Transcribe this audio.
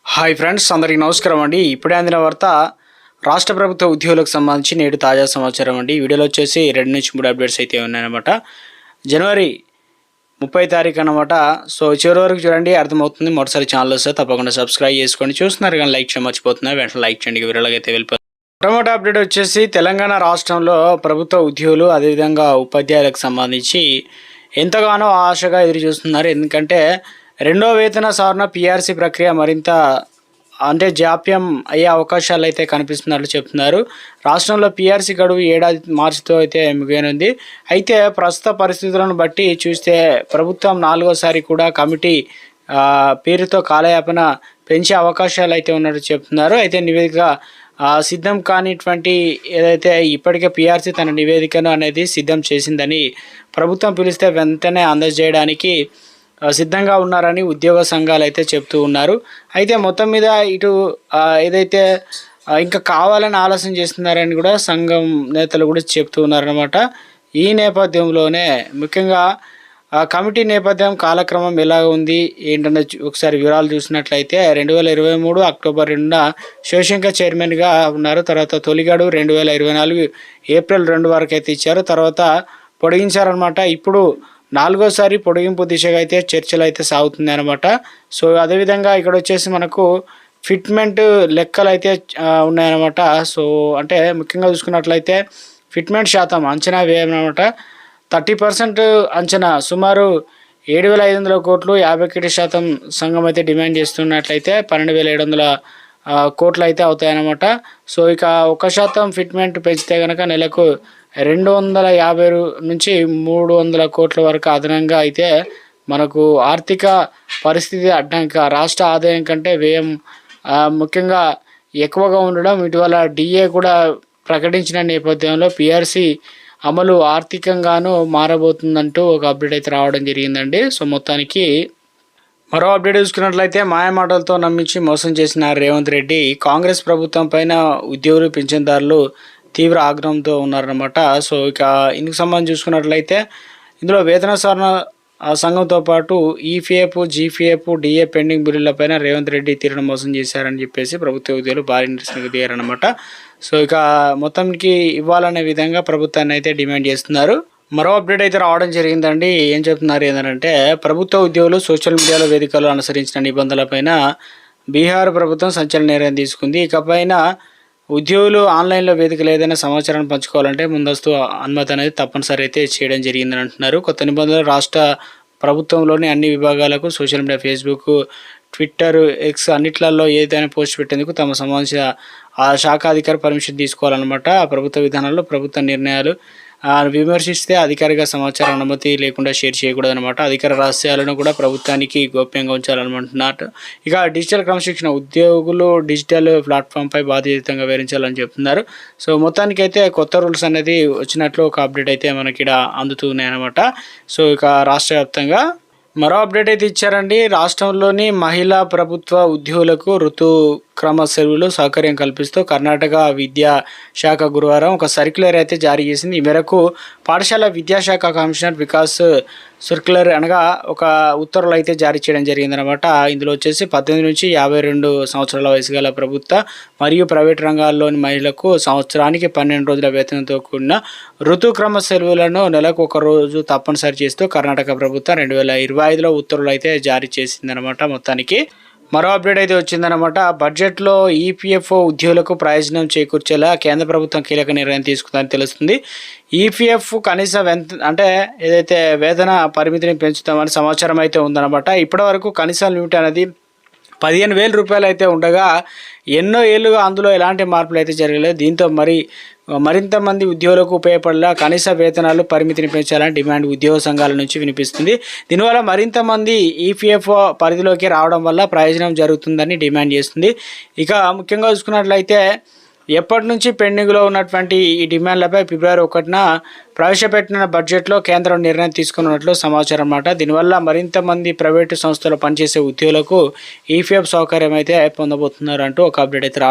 Hi friends, అందరికీ నమస్కారం అండి. ఇప్పుడే అందిన వార్త రాష్ట్ర ప్రభుత్వ ఉద్యోగులకు సంబంధించి నేడు తాజా సమాచారం అండి. వీడియోలో వచ్చేసి 2 నుంచి 3 అప్డేట్స్ అయితే ఉన్నాయన్నమాట. జనవరి 30 తారీఖు అనమాట. సో చివరి వరకు చూడండి, అర్థమవుతుంది. మొదటిసారి ఛానల్ వస్తే తప్పకుండా సబ్స్క్రైబ్ చేసుకోండి. చూస్తున్నారు కానీ లైక్ చేయడం మర్చిపోతున్నారు, వెంటనే లైక్ చేయండి. వీడియోలోకి అయితే వెళ్ళిపోతుంది. మొట్టమొదటి అప్డేట్ వచ్చేసి తెలంగాణ రాష్ట్రంలో ప్రభుత్వ ఉద్యోగులు అదేవిధంగా ఉపాధ్యాయులకు సంబంధించి ఎంతగానో ఆశగా ఎదురు చూస్తున్నారు. ఎందుకంటే రెండో వేతన సవరణ పిఆర్సీ ప్రక్రియ మరింత జాప్యం అయ్యే అవకాశాలు అయితే కనిపిస్తున్నట్లు చెప్తున్నారు. రాష్ట్రంలో పిఆర్సీ గడువు ఏడాది మార్చితో అయితే ముగియనుంది. అయితే ప్రస్తుత పరిస్థితులను బట్టి చూస్తే ప్రభుత్వం 4వసారి కూడా కమిటీ పేరుతో కాలయాపన పెంచే అవకాశాలు అయితే ఉన్నట్టు చెప్తున్నారు. అయితే నివేదిక సిద్ధం కానిటువంటి ఏదైతే ఇప్పటికే పిఆర్సీ తన నివేదికను అనేది సిద్ధం చేసిందని ప్రభుత్వం పిలిస్తే వెంటనే అందజేయడానికి సిద్ధంగా ఉన్నారని ఉద్యోగ సంఘాలు అయితే చెప్తూ ఉన్నారు. అయితే మొత్తం మీద ఇటు ఏదైతే ఇంకా కావాలని ఆలస్యం చేస్తున్నారని కూడా సంఘం నేతలు కూడా చెప్తూ ఉన్నారనమాట. ఈ నేపథ్యంలోనే ముఖ్యంగా కమిటీ నేపథ్యం కాలక్రమం ఎలా ఉంది ఏంటన్న ఒకసారి వివరాలు చూసినట్లయితే 2023 అక్టోబర్ 2న శివశంకర్ చైర్మన్గా ఉన్నారు. తర్వాత తొలిగడువు 2024 ఏప్రిల్ 2 వరకు అయితే ఇచ్చారు. తర్వాత పొడిగించారనమాట. ఇప్పుడు 4వసారి పొడిగింపు దిశగా అయితే చర్చలు అయితే సాగుతుంది అనమాట. సో అదేవిధంగా ఇక్కడ వచ్చేసి మనకు ఫిట్మెంట్ లెక్కలు అయితే ఉన్నాయన్నమాట. సో అంటే ముఖ్యంగా చూసుకున్నట్లయితే ఫిట్మెంట్ శాతం అంచనా వ్యయం అనమాట 30% అంచనా సుమారు 7,500 కోట్లు. 51% సంఘం అయితే డిమాండ్ చేస్తున్నట్లయితే 12,700 కోట్లు అయితే అవుతాయన్నమాట. సో ఇక 1% ఫిట్మెంట్ పెంచితే కనుక నెలకు 250 నుంచి 300 కోట్ల వరకు అదనంగా అయితే మనకు ఆర్థిక పరిస్థితి అడ్డంక రాష్ట్ర ఆదాయం కంటే వ్యయం ముఖ్యంగా ఎక్కువగా ఉండడం, ఇటీవల డిఏ కూడా ప్రకటించిన నేపథ్యంలో పిఆర్సీ అమలు ఆర్థికంగాను మారబోతుందంటూ ఒక అప్డేట్ అయితే రావడం జరిగిందండి. సో మొత్తానికి మరో అప్డేట్ చూసుకున్నట్లయితే మాయమాటలతో నమ్మించి మోసం చేసిన రేవంత్ రెడ్డి కాంగ్రెస్ ప్రభుత్వం పైన ఉద్యోగులు పింఛన్దారులు తీవ్ర ఆగ్రహంతో ఉన్నారన్నమాట. సో ఇక ఇందుకు సంబంధించి చూసుకున్నట్లయితే ఇందులో వేతన సవరణ సంఘంతో పాటు ఈపీఎఫ్, జీపీఎఫ్, డిఏ పెండింగ్ బిల్లులపైన రేవంత్ రెడ్డి తీవ్ర మోసం చేశారని చెప్పేసి ప్రభుత్వ ఉద్యోగులు భారీ నిరసనకు దిగారనమాట. సో ఇక మొత్తానికి ఇవ్వాలనే విధంగా ప్రభుత్వాన్ని అయితే డిమాండ్ చేస్తున్నారు. మరో అప్డేట్ అయితే రావడం జరిగిందండి. ఏం చెప్తున్నారు ఏంటంటే ప్రభుత్వ ఉద్యోగులు సోషల్ మీడియాలో వేదికలు అనుసరించిన నిబంధనలపైన బీహార్ ప్రభుత్వం సంచలన నిర్ణయం తీసుకుంది. ఇకపైన ఉద్యోగులు ఆన్లైన్లో వేదికలు ఏదైనా సమాచారాన్ని పంచుకోవాలంటే ముందస్తు అనుమతి అనేది తప్పనిసరి అయితే చేయడం జరిగిందని అంటున్నారు. కొత్త నిబంధనలు రాష్ట్ర ప్రభుత్వంలోని అన్ని విభాగాలకు social media, Facebook, Twitter, X అన్నిట్లలో ఏదైనా పోస్ట్ పెట్టేందుకు తమ సంబంధించిన ఆ శాఖాధికారి పర్మిషన్ తీసుకోవాలన్నమాట. ఆ ప్రభుత్వ విధానాల్లో ప్రభుత్వ నిర్ణయాలు విమర్శిస్తే అధికారిక సమాచారం అనుమతి లేకుండా షేర్ చేయకూడదనమాట. అధికార రహస్యాలను కూడా ప్రభుత్వానికి గోప్యంగా ఉంచాలనుకుంటున్నారు. ఇక డిజిటల్ క్రమశిక్షణ ఉద్యోగులు డిజిటల్ ప్లాట్ఫామ్పై బాధ్యతంగా వివరించాలని చెప్తున్నారు. సో మొత్తానికైతే కొత్త రూల్స్ అనేది వచ్చినట్లు ఒక అప్డేట్ అయితే మనకి ఇక్కడ అందుతున్నాయన్నమాట. సో ఇక రాష్ట్ర వ్యాప్తంగా మరో అప్డేట్ అయితే ఇచ్చారండి. రాష్ట్రంలోని మహిళా ప్రభుత్వ ఉద్యోగులకు ఋతుక్రమ సెలవులు సౌకర్యం కల్పిస్తూ కర్ణాటక విద్యాశాఖ గురువారం ఒక సర్క్యులర్ అయితే జారీ చేసింది. ఈ మేరకు పాఠశాల విద్యాశాఖ కమిషనర్ వికాస్ సర్క్యులర్ అనగా ఒక ఉత్తర్వులు అయితే జారీ చేయడం జరిగిందనమాట. ఇందులో వచ్చేసి 18 నుంచి 52 సంవత్సరాల వయసు గల ప్రభుత్వ మరియు ప్రైవేట్ రంగాల్లోని మహిళలకు సంవత్సరానికి 12 రోజుల వేతనంతో కూడిన ఋతుక్రమ సెలవులను నెలకు 1 రోజు తప్పనిసరి చేస్తూ కర్ణాటక ప్రభుత్వం 2025లో ఉత్తర్వులు అయితే జారీ చేసిందనమాట. మొత్తానికి మరో అప్డేట్ అయితే వచ్చిందనమాట. బడ్జెట్లో ఈపీఎఫ్ఓ ఉద్యోగులకు ప్రయోజనం చేకూర్చేలా కేంద్ర ప్రభుత్వం కీలక నిర్ణయం తీసుకుందని తెలుస్తుంది. ఈపీఎఫ్ కనీస ఏదైతే వేతన పరిమితిని పెంచుతామని సమాచారం అయితే ఉందన్నమాట. ఇప్పటివరకు కనీస లిమిట్ అనేది 15,000 రూపాయలు అయితే ఉండగా ఎన్నో ఏళ్ళుగా అందులో ఎలాంటి మార్పులు అయితే జరగలేదు. దీంతో మరింత మంది ఉద్యోగులకు ఉపయోగపడేలా కనీస వేతనాలు పరిమితిని పెంచాలని డిమాండ్ ఉద్యోగ సంఘాల నుంచి వినిపిస్తుంది. దీనివల్ల మరింత మంది ఈపీఎఫ్ఓ పరిధిలోకి రావడం వల్ల ప్రయోజనం జరుగుతుందని డిమాండ్ చేస్తుంది. ఇక ముఖ్యంగా చూసుకున్నట్లయితే ఎప్పటి నుంచి పెండింగ్లో ఉన్నటువంటి ఈ డిమాండ్లపై ఫిబ్రవరి 1న ప్రవేశపెట్టిన బడ్జెట్లో కేంద్రం నిర్ణయం తీసుకున్నట్లు సమాచారం అన్నమాట. దీనివల్ల మరింత మంది ప్రైవేటు సంస్థలు పనిచేసే ఉద్యోగులకు ఈపీఎఫ్ సౌకర్యం అయితే పొందబోతున్నారు అంటూ ఒక అప్డేట్ అయితే